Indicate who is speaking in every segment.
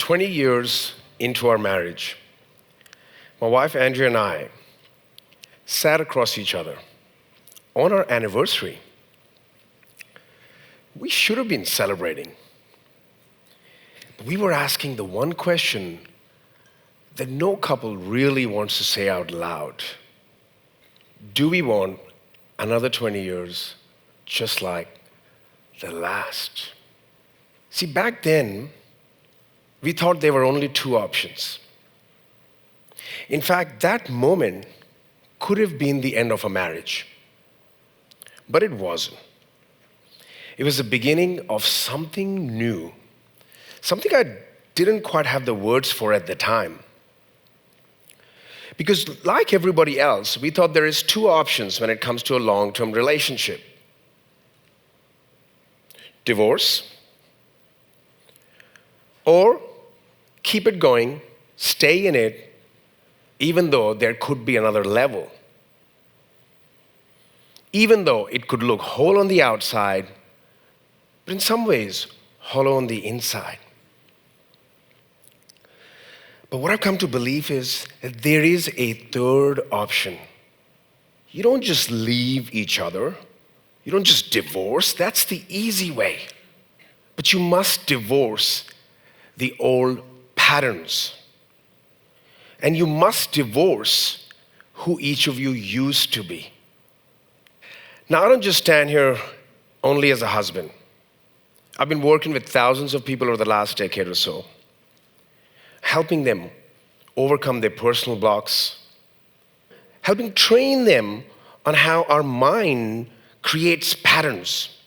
Speaker 1: 20 years into our marriage, my wife Andrea and I sat across each other on our anniversary. We should have been celebrating. But we were asking the one question that no couple really wants to say out loud. Do we want another 20 years just like the last? See, back then, we thought there were only two options. In fact, that moment could have been the end of a marriage. But it wasn't. It was the beginning of something new, something I didn't quite have the words for at the time. Because like everybody else, we thought there is two options when it comes to a long-term relationship. Divorce, or keep it going, stay in it, even though there could be another level. Even though it could look whole on the outside, but in some ways, hollow on the inside. But what I've come to believe is that there is a third option. You don't just leave each other. You don't just divorce. That's the easy way. But you must divorce the old patterns. And you must divorce who each of you used to be. Now, I don't just stand here only as a husband. I've been working with thousands of people over the last decade or so, helping them overcome their personal blocks, helping train them on how our mind creates patterns.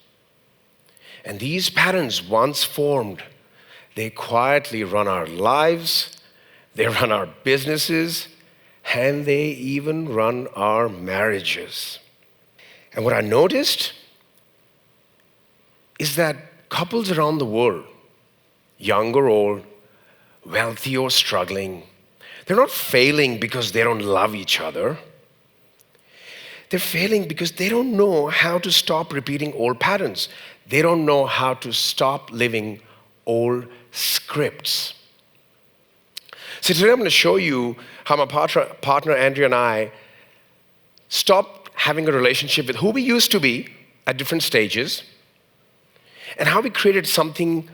Speaker 1: And these patterns, once formed, they quietly run our lives, they run our businesses, and they even run our marriages. And what I noticed is that couples around the world, young or old, wealthy or struggling, they're not failing because they don't love each other. They're failing because they don't know how to stop repeating old patterns. They don't know how to stop living old scripts. So today I'm going to show you how my partner Andrea and I stopped having a relationship with who we used to be at different stages, and how we created something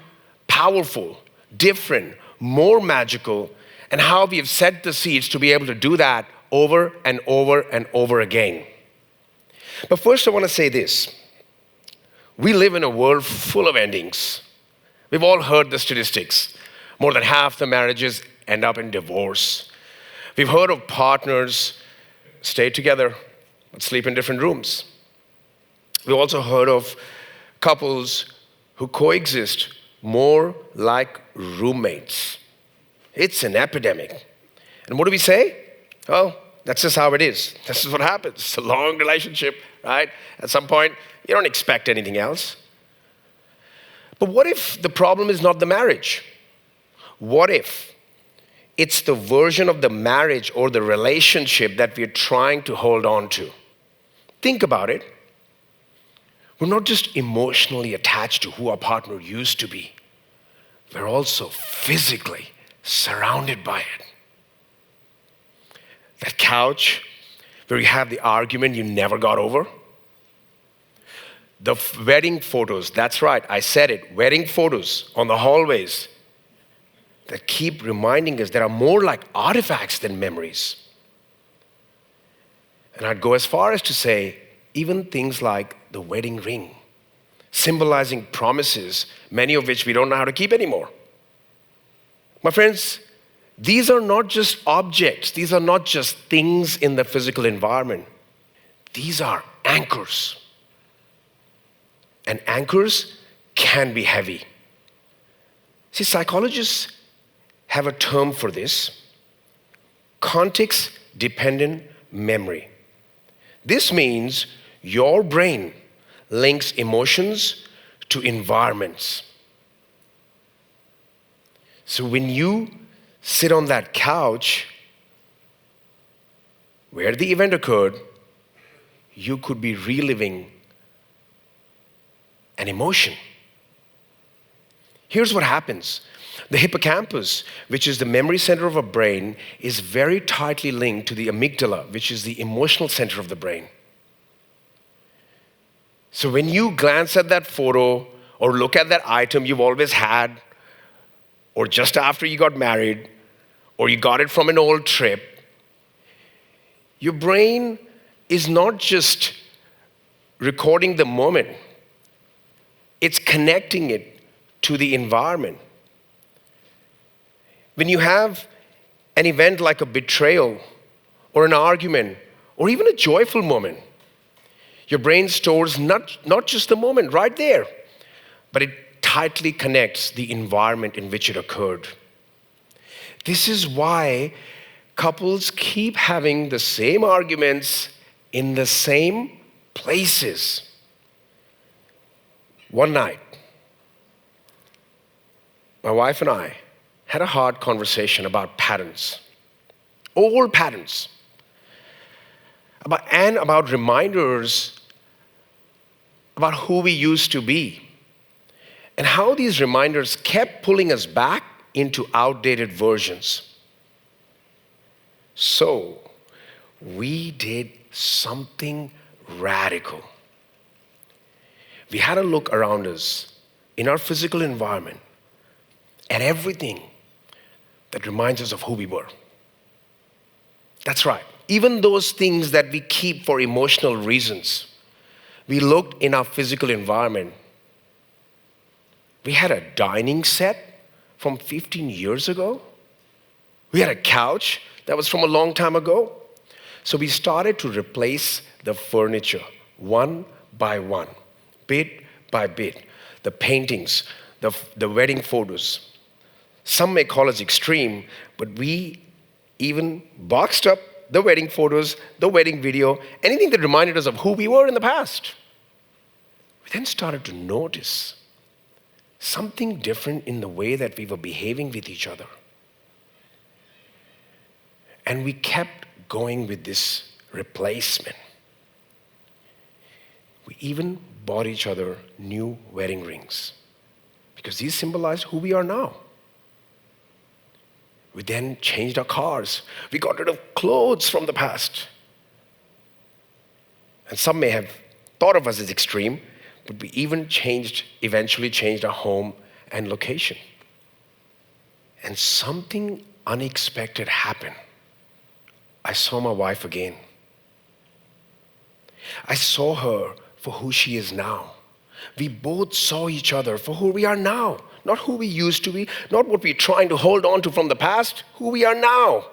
Speaker 1: powerful, different, more magical, and how we have set the seeds to be able to do that over and over and over again. But first I want to say this. We live in a world full of endings. We've all heard the statistics. More than half the marriages end up in divorce. We've heard of partners stay together but sleep in different rooms. We've also heard of couples who coexist more like roommates. It's an epidemic. And what do we say? Well, that's just how it is. This is what happens. It's a long relationship, right? At some point, you don't expect anything else. But what if the problem is not the marriage? What if it's the version of the marriage or the relationship that we're trying to hold on to? Think about it. We're not just emotionally attached to who our partner used to be. We're also physically surrounded by it. That couch where you have the argument you never got over. The wedding photos, that's right, I said it, wedding photos on the hallways that keep reminding us there are more like artifacts than memories. And I'd go as far as to say, even things like the wedding ring, symbolizing promises, many of which we don't know how to keep anymore. My friends, these are not just objects. These are not just things in the physical environment. These are anchors. And anchors can be heavy. See, psychologists have a term for this: context-dependent memory. This means your brain links emotions to environments. So when you sit on that couch where the event occurred, you could be reliving an emotion. Here's what happens. The hippocampus, which is the memory center of our brain, is very tightly linked to the amygdala, which is the emotional center of the brain. So when you glance at that photo or look at that item you've always had, or just after you got married, or you got it from an old trip, your brain is not just recording the moment, it's connecting it to the environment. When you have an event like a betrayal or an argument or even a joyful moment, your brain stores not just the moment right there, but it tightly connects the environment in which it occurred. This is why couples keep having the same arguments in the same places. One night, my wife and I had a hard conversation about patterns, old patterns, about reminders about who we used to be, and how these reminders kept pulling us back into outdated versions. So, we did something radical. We had a look around us in our physical environment at everything that reminds us of who we were. That's right. Even those things that we keep for emotional reasons. We looked in our physical environment. We had a dining set from 15 years ago. We had a couch that was from a long time ago. So we started to replace the furniture one by one, bit by bit. The paintings, the wedding photos. Some may call us extreme, but we even boxed up the wedding photos, the wedding video, anything that reminded us of who we were in the past. We then started to notice something different in the way that we were behaving with each other. And we kept going with this replacement. We even bought each other new wedding rings because these symbolize who we are now. We then changed our cars. We got rid of clothes from the past. And some may have thought of us as extreme, but we even eventually changed our home and location. And something unexpected happened. I saw my wife again. I saw her for who she is now. We both saw each other for who we are now. Not who we used to be, not what we're trying to hold on to from the past, who we are now.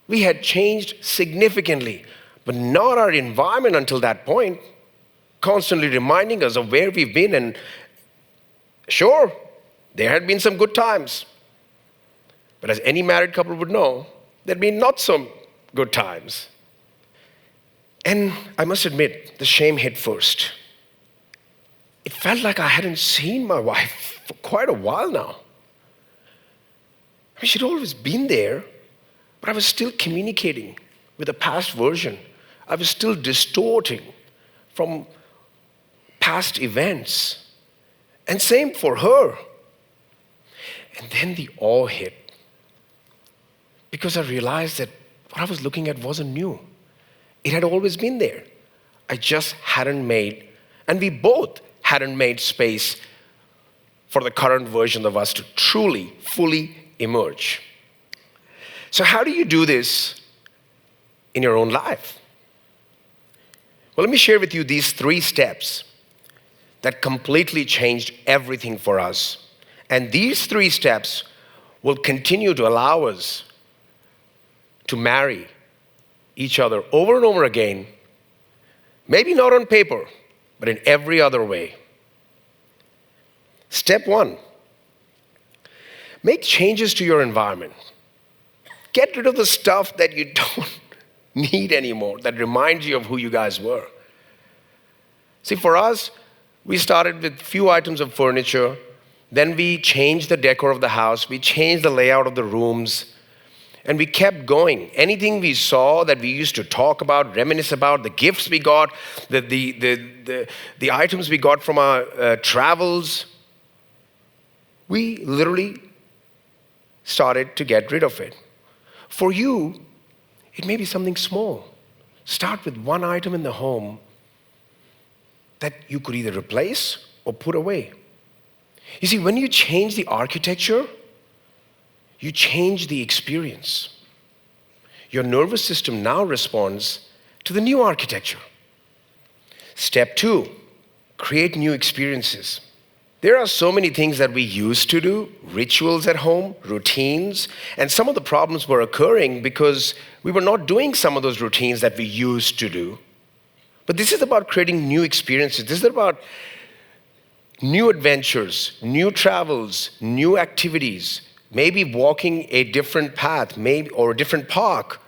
Speaker 1: We had changed significantly, but not our environment until that point, constantly reminding us of where we've been. And sure, there had been some good times. But as any married couple would know, there'd been not some good times. And I must admit, the shame hit first. It felt like I hadn't seen my wife for quite a while now. I mean, she'd always been there, but I was still communicating with a past version. I was still distorting from past events. And same for her. And then the awe hit. Because I realized that what I was looking at wasn't new. It had always been there. I just hadn't made, and we both hadn't made space for the current version of us to truly, fully emerge. So how do you do this in your own life? Well, let me share with you these 3 steps that completely changed everything for us. And these 3 steps will continue to allow us to marry each other over and over again, maybe not on paper, but in every other way. Step 1, make changes to your environment. Get rid of the stuff that you don't need anymore, that reminds you of who you guys were. See, for us, we started with few items of furniture, then we changed the decor of the house, we changed the layout of the rooms, and we kept going. Anything we saw that we used to talk about, reminisce about, the gifts we got, the items we got from our travels, We literally started to get rid of it. For you, it may be something small. Start with one item in the home that you could either replace or put away. You see, when you change the architecture, you change the experience. Your nervous system now responds to the new architecture. Step 2, create new experiences. There are so many things that we used to do, rituals at home, routines, and some of the problems were occurring because we were not doing some of those routines that we used to do. But this is about creating new experiences. This is about new adventures, new travels, new activities, maybe walking a different path, maybe or a different park,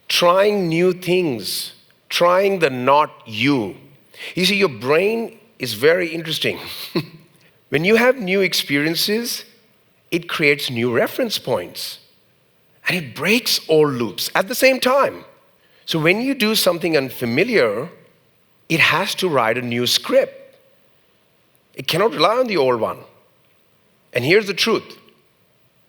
Speaker 1: trying new things, trying the not you. You see, your brain is very interesting. When you have new experiences, it creates new reference points and it breaks old loops at the same time. So when you do something unfamiliar, it has to write a new script. It cannot rely on the old one. And here's the truth.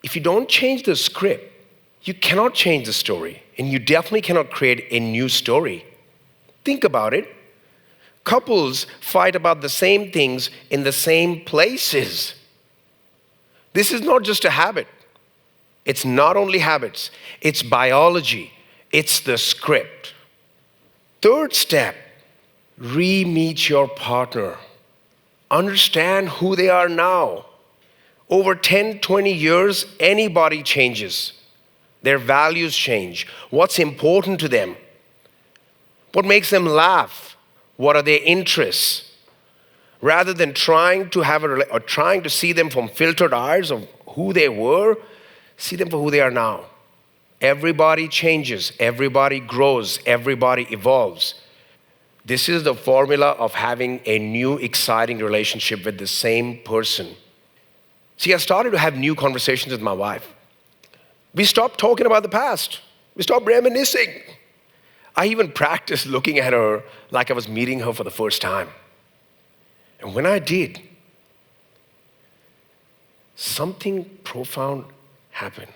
Speaker 1: If you don't change the script, you cannot change the story, and you definitely cannot create a new story. Think about it. Couples fight about the same things in the same places. This is not just a habit. It's not only habits, it's biology, it's the script. Third step, re-meet your partner. Understand who they are now. Over 10, 20 years, anybody changes. Their values change. What's important to them? What makes them laugh? What are their interests? Rather than trying to see them from filtered eyes of who they were, see them for who they are now. Everybody changes, everybody grows, everybody evolves. This is the formula of having a new, exciting relationship with the same person. See, I started to have new conversations with my wife. We stopped talking about the past. We stopped reminiscing. I even practiced looking at her like I was meeting her for the first time. And when I did, something profound happened.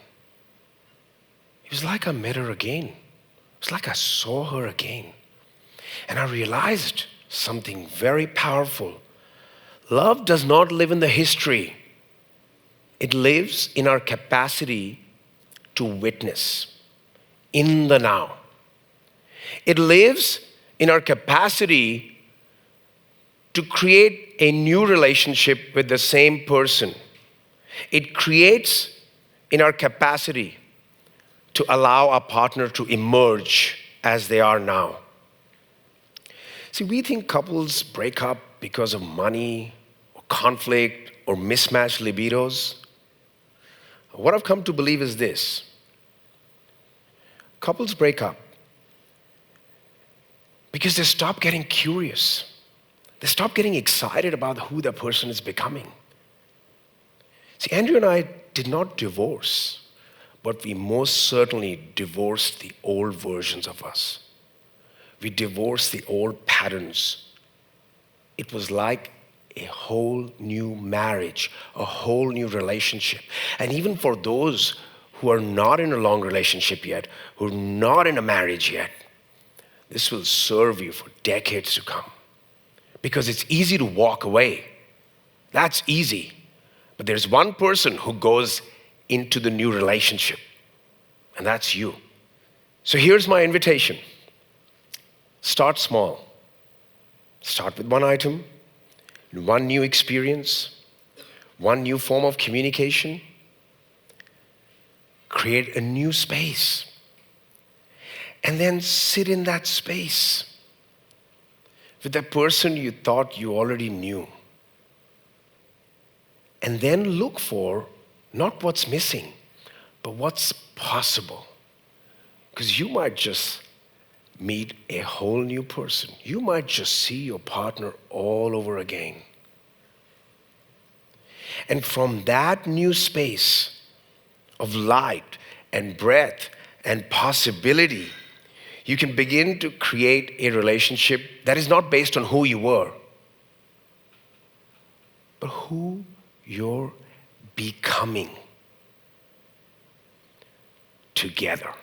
Speaker 1: It was like I met her again. It was like I saw her again. And I realized something very powerful. Love does not live in the history. It lives in our capacity to witness in the now. It lives in our capacity to create a new relationship with the same person. It creates in our capacity to allow our partner to emerge as they are now. See, we think couples break up because of money or conflict or mismatched libidos. What I've come to believe is this. Couples break up because they stop getting curious. They stop getting excited about who the person is becoming. See, Andrew and I did not divorce, but we most certainly divorced the old versions of us. We divorced the old patterns. It was like a whole new marriage, a whole new relationship. And even for those who are not in a long relationship yet, who are not in a marriage yet, this will serve you for decades to come. Because it's easy to walk away. That's easy. But there's one person who goes into the new relationship, and that's you. So here's my invitation. Start small. Start with one item, one new experience, one new form of communication. Create a new space. And then sit in that space with the person you thought you already knew. And then look for not what's missing, but what's possible. Because you might just meet a whole new person. You might just see your partner all over again. And from that new space of light and breath and possibility, you can begin to create a relationship that is not based on who you were, but who you're becoming together.